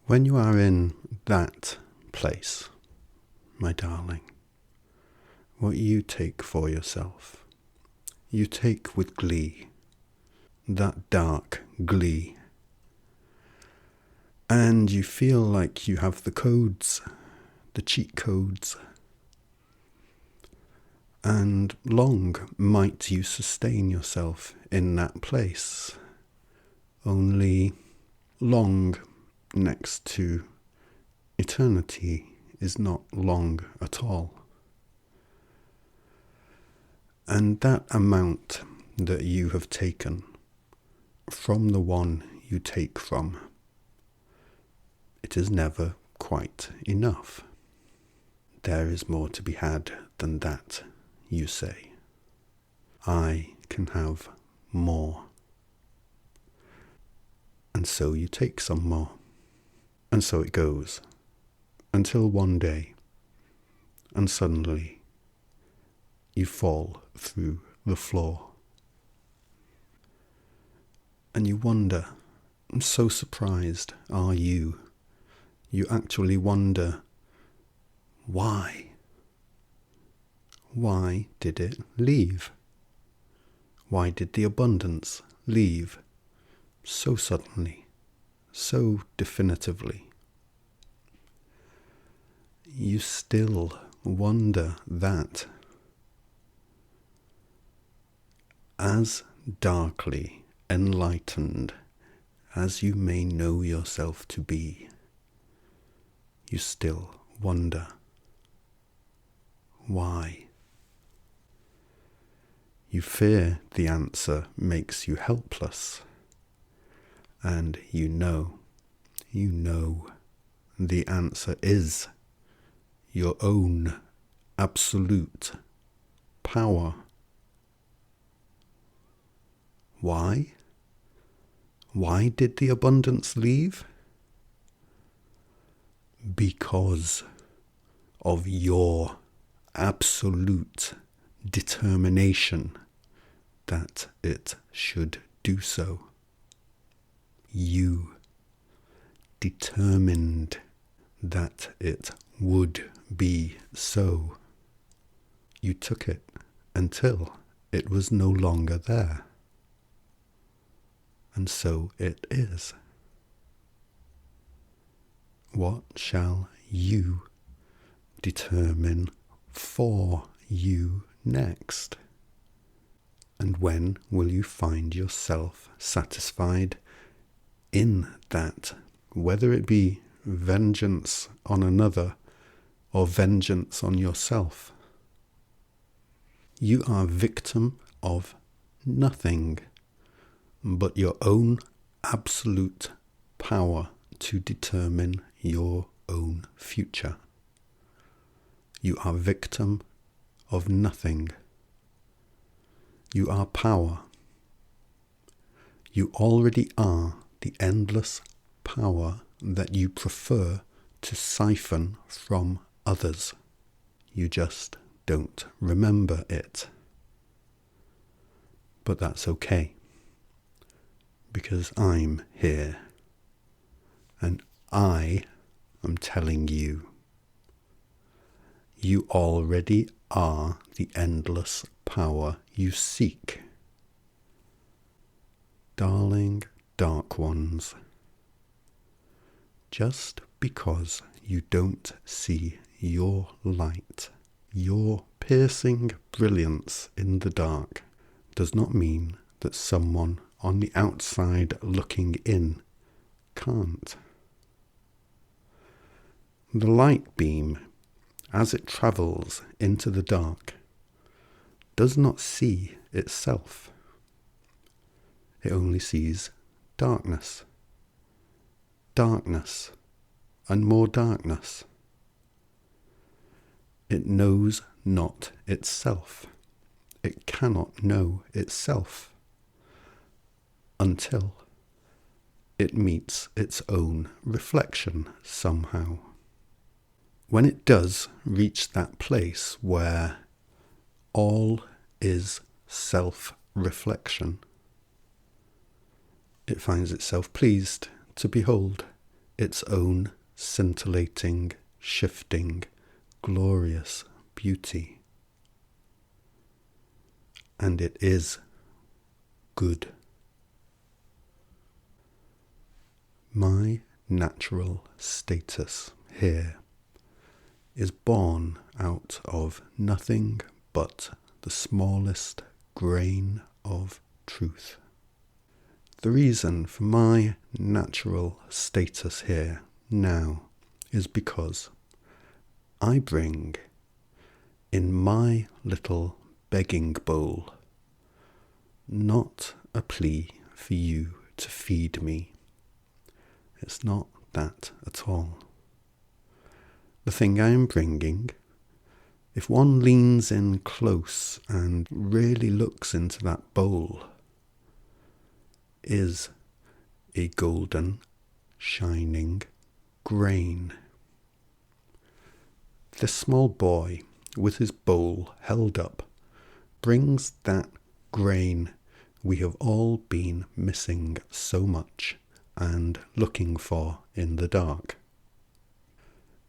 When you are in that place, my darling, what you take for yourself, you take with glee, that dark glee, and you feel like you have the codes, the cheat codes, and long might you sustain yourself in that place, only long next to eternity is not long at all. And that amount that you have taken from the one you take from, it is never quite enough. There is more to be had than that, you say. I can have more. And so you take some more. And so it goes, until one day, and suddenly, you fall through the floor. And you wonder, so surprised are you. You actually wonder, why? Why did it leave? Why did the abundance leave so suddenly, so definitively? You still wonder that. As darkly enlightened as you may know yourself to be, you still wonder. Why? You fear the answer makes you helpless, and you know the answer is your own absolute power. Why? Why did the abundance leave? Because of your absolute determination that it should do so. You determined that it would be so. You took it until it was no longer there. And so it is. What shall you determine for you next? And when will you find yourself satisfied in that, whether it be vengeance on another or vengeance on yourself? You are victim of nothing but your own absolute power to determine your own future. You are victim of nothing. You are power. You already are the endless power that you prefer to siphon from others. You just don't remember it. But that's okay, because I'm here, and I am telling you, you already are the endless power you seek. Darling dark ones, just because you don't see your light, your piercing brilliance in the dark, does not mean that someone on the outside looking in can't. The light beam, as it travels into the dark, does not see itself. It only sees darkness, darkness, and more darkness. It knows not itself. It cannot know itself until it meets its own reflection somehow. When it does reach that place where all is self-reflection, it finds itself pleased to behold its own scintillating, shifting, glorious beauty. And it is good. My natural status here is born out of nothing but the smallest grain of truth. The reason for my natural status here now is because I bring in my little begging bowl not a plea for you to feed me. It's not that at all. The thing I am bringing, if one leans in close and really looks into that bowl, is a golden, shining grain. This small boy, with his bowl held up, brings that grain we have all been missing so much and looking for in the dark.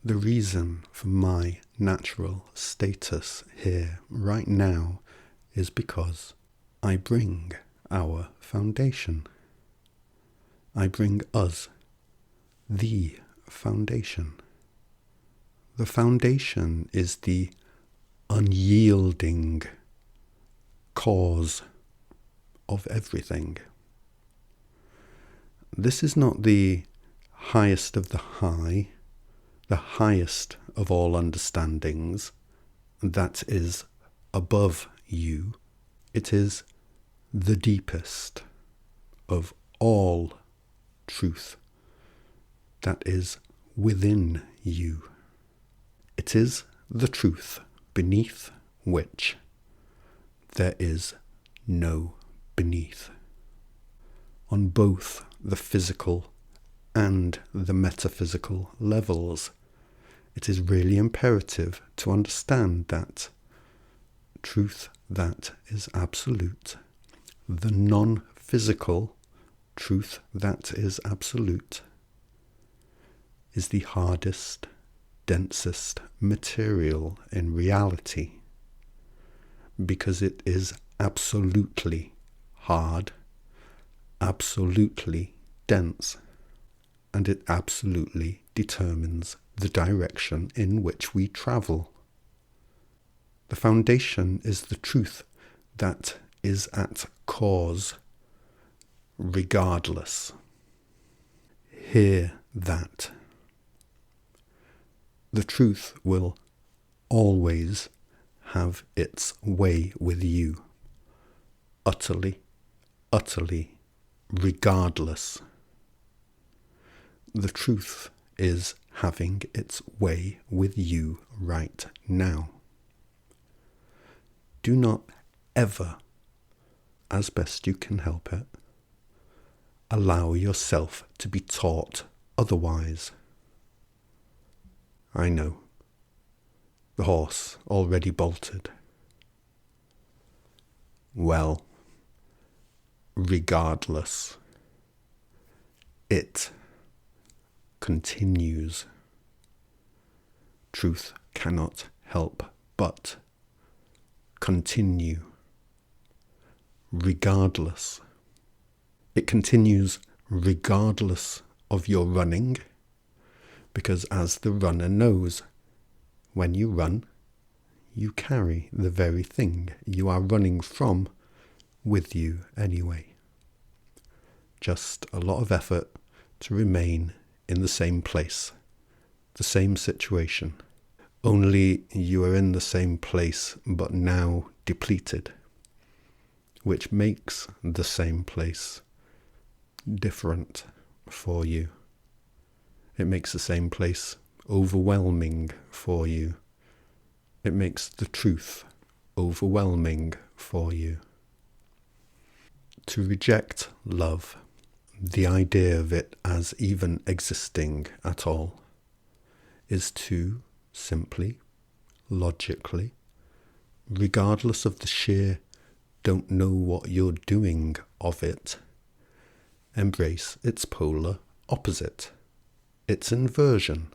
The reason for my natural status here right now is because I bring our foundation. I bring us, the foundation. The foundation is the unyielding cause of everything. This is not the highest of the high, the highest of all understandings, that is above you. It is the deepest of all truth that is within you. It is the truth beneath which there is no beneath. On both the physical and the metaphysical levels, it is really imperative to understand that truth that is absolute, the non-physical truth that is absolute, is the hardest, densest material in reality, because it is absolutely hard, absolutely dense, and it absolutely determines the direction in which we travel. The foundation is the truth that is at cause, regardless. Hear that. The truth will always have its way with you, utterly, utterly, regardless. The truth is having its way with you right now. Do not ever, as best you can help it, allow yourself to be taught otherwise. I know. The horse already bolted. Well, regardless, it continues. Truth cannot help but continue. Regardless. It continues regardless of your running, because as the runner knows, when you run, you carry the very thing you are running from with you anyway. Just a lot of effort to remain in the same place, the same situation. Only you are in the same place, but now depleted, which makes the same place different for you. It makes the same place overwhelming for you. It makes the truth overwhelming for you. To reject love, the idea of it as even existing at all, is to simply, logically, regardless of the sheer don't know what you're doing of it, embrace its polar opposite. It's inversion.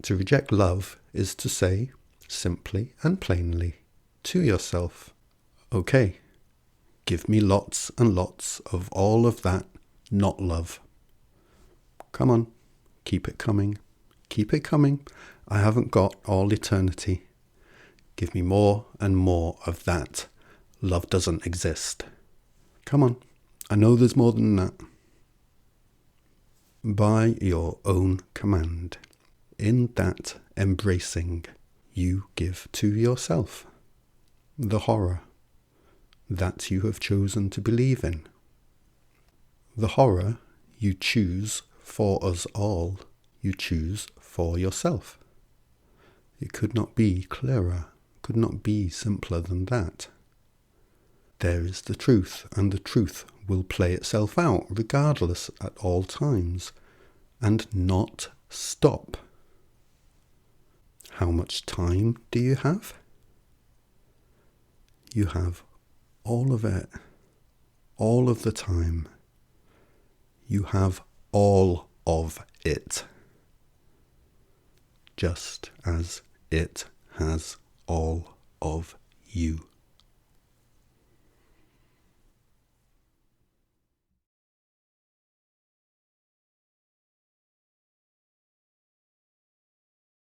To reject love is to say, simply and plainly, to yourself, okay, give me lots and lots of all of that not love. Come on, keep it coming. Keep it coming. I haven't got all eternity. Give me more and more of that. Love doesn't exist. Come on. I know there's more than that. By your own command, in that embracing, you give to yourself the horror that you have chosen to believe in. The horror you choose for us all, you choose for yourself. It could not be clearer, could not be simpler than that. There is the truth, and the truth will play itself out regardless at all times, and not stop. How much time do you have? You have all of it, all of the time. You have all of it, just as it has all of you.